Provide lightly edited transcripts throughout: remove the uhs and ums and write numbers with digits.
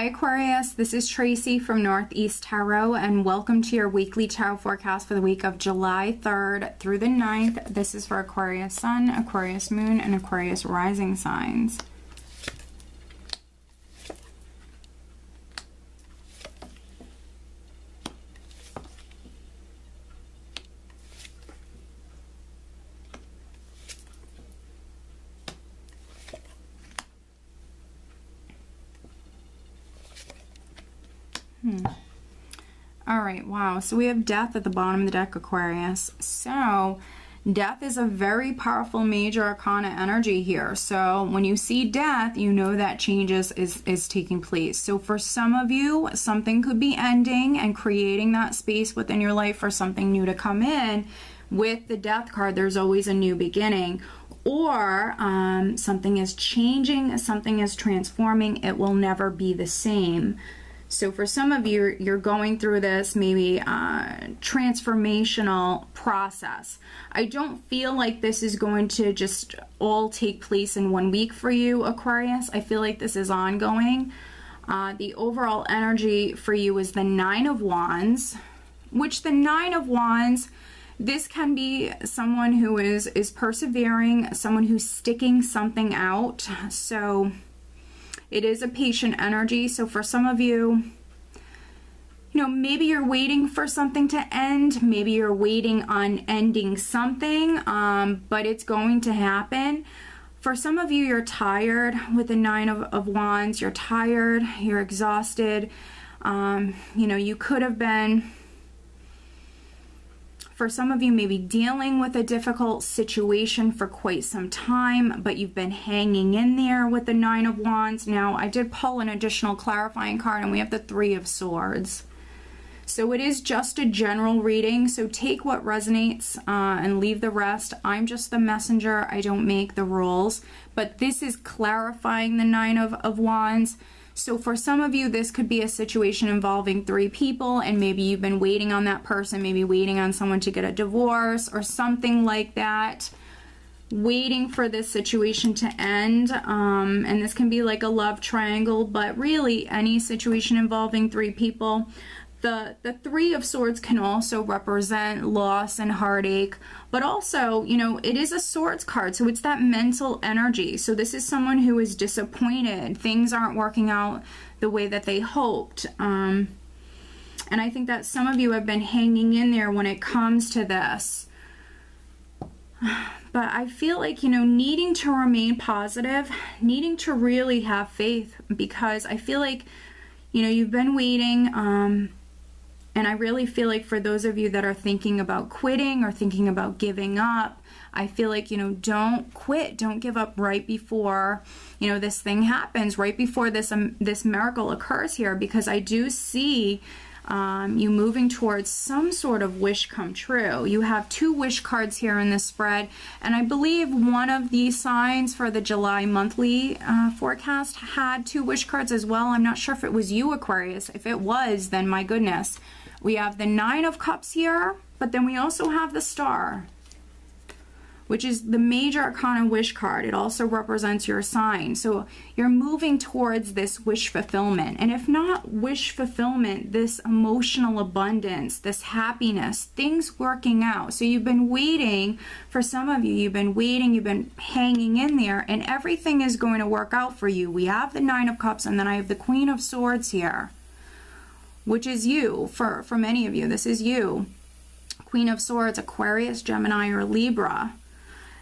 Hi Aquarius, this is Tracy from Northeast Tarot, and welcome to your weekly tarot forecast for the week of July 3rd through the 9th. This is for Aquarius Sun, Aquarius Moon, and Aquarius Rising signs. All right, wow, so we have death at the bottom of the deck, Aquarius. So death is a very powerful major arcana energy here. So when you see death, you know that changes is taking place. So for some of you, something could be ending and creating that space within your life for something new to come in. With the death card, there's always a new beginning. Or something is changing, something is transforming. It will never be the same. So for some of you, you're going through this maybe transformational process. I don't feel like this is going to just all take place in 1 week for you, Aquarius. I feel like this is ongoing. The overall energy for you is the Nine of Wands, which the Nine of Wands, this can be someone who is persevering, someone who's sticking something out. So it is a patient energy. So for some of you, you know, maybe you're waiting for something to end. Maybe you're waiting on ending something, but it's going to happen. For some of you, you're tired with the Nine of Wands. You're tired. You're exhausted. You know, you could have been, for some of you, maybe dealing with a difficult situation for quite some time, but you've been hanging in there with the Nine of Wands. Now, I did pull an additional clarifying card, and we have the Three of Swords. So it is just a general reading, so take what resonates and leave the rest. I'm just the messenger. I don't make the rules. But this is clarifying the Nine of Wands. So for some of you, this could be a situation involving 3 people, and maybe you've been waiting on that person, maybe waiting on someone to get a divorce or something like that, waiting for this situation to end. And this can be like a love triangle, but really any situation involving 3 people. The Three of Swords can also represent loss and heartache, but also, you know, it is a Swords card, so it's that mental energy. So this is someone who is disappointed. Things aren't working out the way that they hoped. And I think that some of you have been hanging in there when it comes to this. But I feel like, you know, needing to remain positive, needing to really have faith, because I feel like, you know, you've been waiting, and I really feel like for those of you that are thinking about quitting or thinking about giving up, I feel like, you know, don't quit. Don't give up right before, you know, this thing happens, right before this miracle occurs here, because I do see you moving towards some sort of wish come true. You have 2 wish cards here in this spread, and I believe one of these signs for the July monthly forecast had 2 wish cards as well. I'm not sure if it was you, Aquarius. If it was, then my goodness. We have the Nine of Cups here, but then we also have the Star, which is the major arcana wish card. It also represents your sign. So you're moving towards this wish fulfillment. And if not wish fulfillment, this emotional abundance, this happiness, things working out. So you've been waiting, for some of you, you've been waiting, you've been hanging in there, and everything is going to work out for you. We have the Nine of Cups, and then I have the Queen of Swords here, which is you. For many of you, this is you. Queen of Swords, Aquarius, Gemini, or Libra.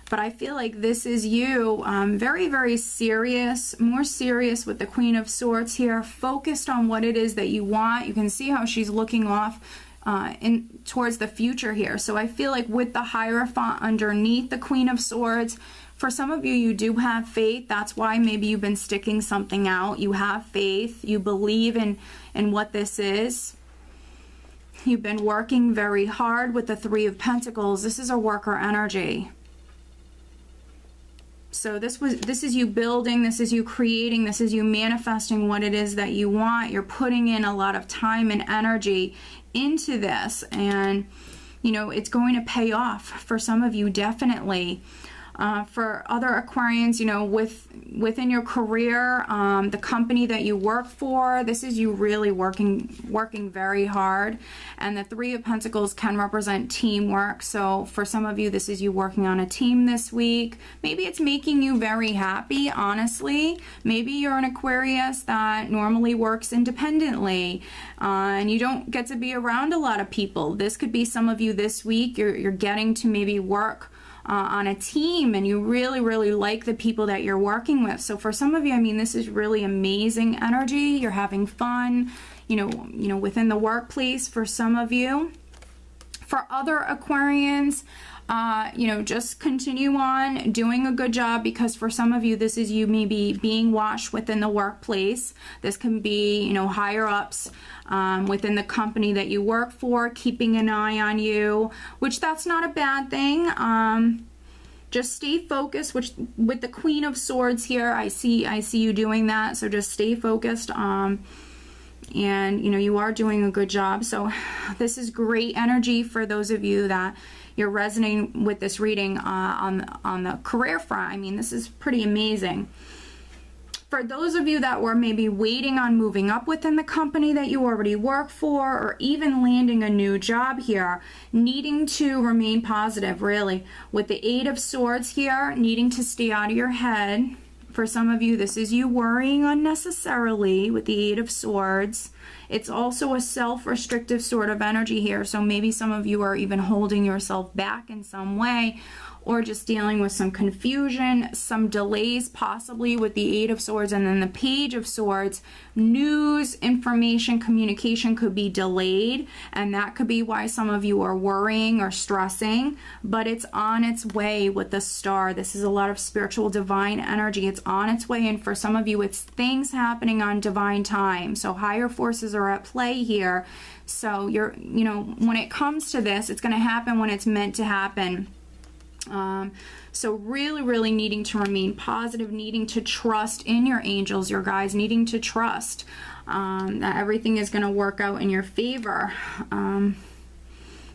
But I feel like this is you, very, very serious, more serious with the Queen of Swords here, focused on what it is that you want. You can see how she's looking off towards the future here. So I feel like with the Hierophant underneath the Queen of Swords, for some of you, you do have faith. That's why maybe you've been sticking something out. You have faith. You believe in what this is. You've been working very hard with the Three of Pentacles. This is a worker energy. So this is you building, this is you creating, this is you manifesting what it is that you want. You're putting in a lot of time and energy into this, and you know, it's going to pay off for some of you, definitely. For other Aquarians, you know, within your career, the company that you work for, this is you really working very hard. And the Three of Pentacles can represent teamwork. So for some of you, this is you working on a team this week. Maybe it's making you very happy, honestly. Maybe you're an Aquarius that normally works independently, and you don't get to be around a lot of people. This could be some of you this week. You're getting to maybe work on a team, and you really like the people that you're working with. So for some of you, I mean, this is really amazing energy. You're having fun, you know, within the workplace for some of you. For other Aquarians, you know, just continue on doing a good job, because for some of you, this is you maybe being watched within the workplace. This can be, you know, higher ups within the company that you work for, keeping an eye on you, which that's not a bad thing. Just stay focused, which with the Queen of Swords here, I see you doing that. So just stay focused. And you know, you are doing a good job. So this is great energy for those of you that you're resonating with this reading on the career front. I mean, this is pretty amazing. For those of you that were maybe waiting on moving up within the company that you already work for, or even landing a new job here, needing to remain positive, really. With the Eight of Swords here, needing to stay out of your head. For some of you, this is you worrying unnecessarily with the Eight of Swords. It's also a self-restrictive sort of energy here, so maybe some of you are even holding yourself back in some way, or just dealing with some confusion, some delays possibly with the Eight of Swords. And then the Page of Swords, news, information, communication could be delayed, and that could be why some of you are worrying or stressing, but it's on its way with the Star. This is a lot of spiritual divine energy. It's on its way, and for some of you, it's things happening on divine time. So higher forces are at play here. So you're, you know, when it comes to this, it's going to happen when it's meant to happen. So really needing to remain positive, needing to trust in your angels, your guides, needing to trust that everything is going to work out in your favor.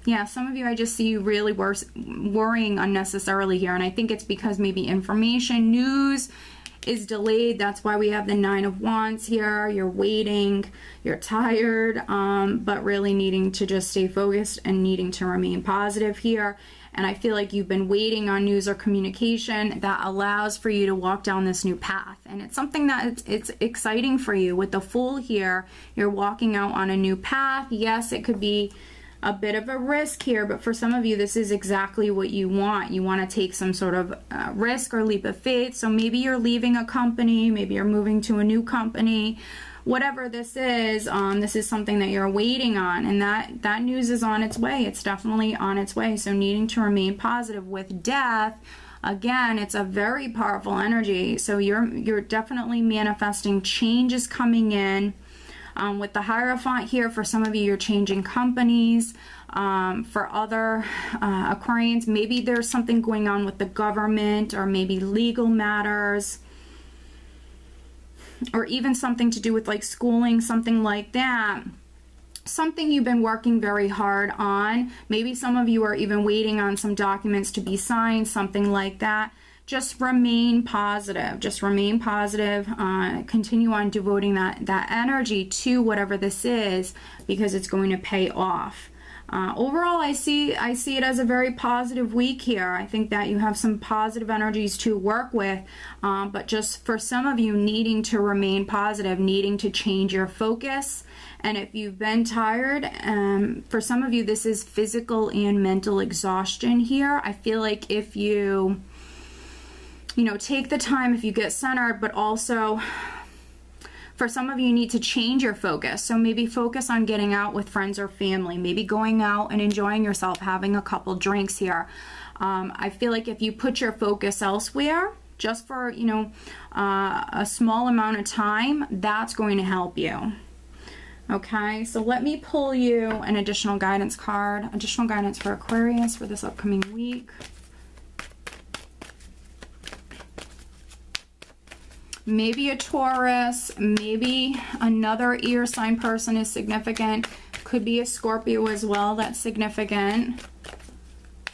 Yeah, some of you, I just see you really worrying unnecessarily here, and I think it's because maybe information, news is delayed. That's why we have the Nine of Wands here. You're waiting, you're tired, but really needing to just stay focused and needing to remain positive here. And I feel like you've been waiting on news or communication that allows for you to walk down this new path. And it's something that it's exciting for you. With the Fool here, you're walking out on a new path. Yes, it could be a bit of a risk here, but for some of you, this is exactly what you want. You want to take some sort of risk or leap of faith. So maybe you're leaving a company, maybe you're moving to a new company. Whatever this is something that you're waiting on, and that news is on its way. It's definitely on its way. So needing to remain positive. With Death, again, it's a very powerful energy. So you're definitely manifesting changes coming in. With the Hierophant here, for some of you, you're changing companies. For other Aquarians, maybe there's something going on with the government, or maybe legal matters, or even something to do with like schooling, something like that. Something you've been working very hard on. Maybe some of you are even waiting on some documents to be signed, something like that. Just remain positive. Just remain positive. Continue on devoting that energy to whatever this is, because it's going to pay off. Overall, I see it as a very positive week here. I think that you have some positive energies to work with, but just for some of you, needing to remain positive, needing to change your focus. And if you've been tired, for some of you, this is physical and mental exhaustion here. I feel like if you take the time, if you get centered, but also for some of you, need to change your focus. So maybe focus on getting out with friends or family, maybe going out and enjoying yourself, having a couple drinks here. I feel like if you put your focus elsewhere, just for, a small amount of time, that's going to help you. Okay, so let me pull you an additional guidance card, additional guidance for Aquarius for this upcoming week. Maybe a Taurus, maybe another air sign person is significant. Could be a Scorpio as well, that's significant.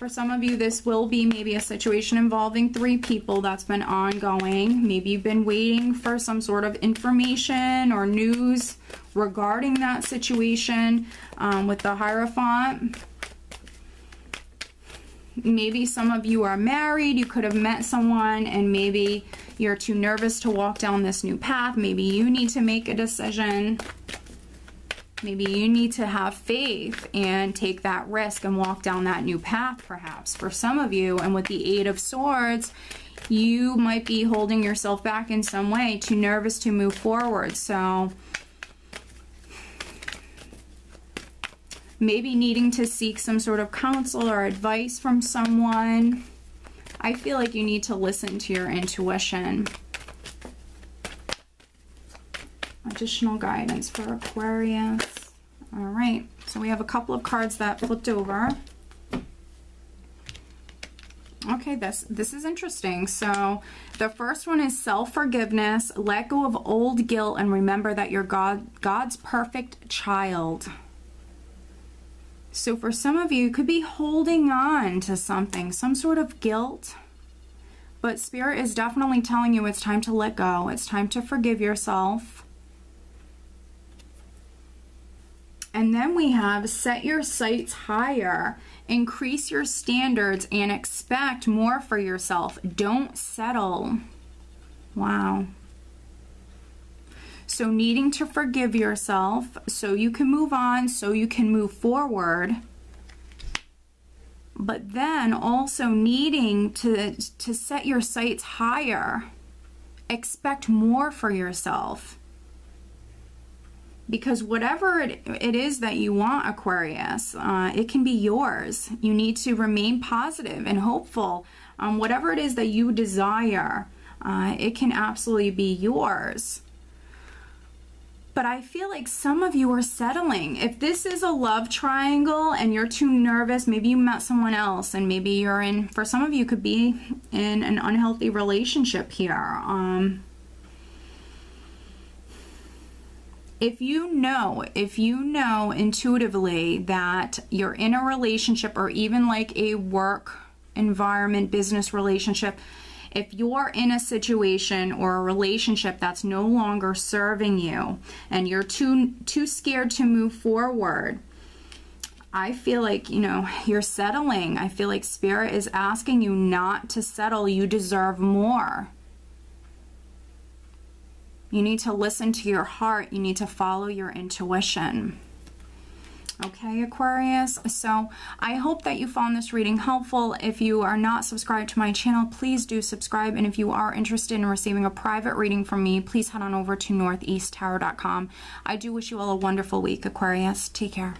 For some of you, this will be maybe a situation involving 3 people that's been ongoing. Maybe you've been waiting for some sort of information or news regarding that situation with the Hierophant. Maybe some of you are married. You could have met someone and maybe you're too nervous to walk down this new path. Maybe you need to make a decision. Maybe you need to have faith and take that risk and walk down that new path, perhaps, for some of you. And with the 8 of Swords, you might be holding yourself back in some way, too nervous to move forward. So maybe needing to seek some sort of counsel or advice from someone. I feel like you need to listen to your intuition. Additional guidance for Aquarius. All right, so we have a couple of cards that flipped over. Okay, this is interesting. So the first one is self-forgiveness. Let go of old guilt and remember that you're God's perfect child. So for some of you, you could be holding on to something, some sort of guilt. But Spirit is definitely telling you it's time to let go. It's time to forgive yourself. And then we have set your sights higher, increase your standards, and expect more for yourself. Don't settle. Wow. So needing to forgive yourself so you can move on, so you can move forward. But then also needing to set your sights higher. Expect more for yourself. Because whatever it is that you want, Aquarius, it can be yours. You need to remain positive and hopeful. Whatever it is that you desire, it can absolutely be yours. But I feel like some of you are settling. If this is a love triangle and you're too nervous, maybe you met someone else and maybe you're in, for some of you could be in an unhealthy relationship here. If you know intuitively that you're in a relationship or even like a work environment, business relationship, if you're in a situation or a relationship that's no longer serving you and you're too scared to move forward, I feel like, you know, you're settling. I feel like Spirit is asking you not to settle. You deserve more. You need to listen to your heart. You need to follow your intuition. Okay, Aquarius, so I hope that you found this reading helpful. If you are not subscribed to my channel, please do subscribe. And if you are interested in receiving a private reading from me, please head on over to northeasttarot.com. I do wish you all a wonderful week, Aquarius. Take care.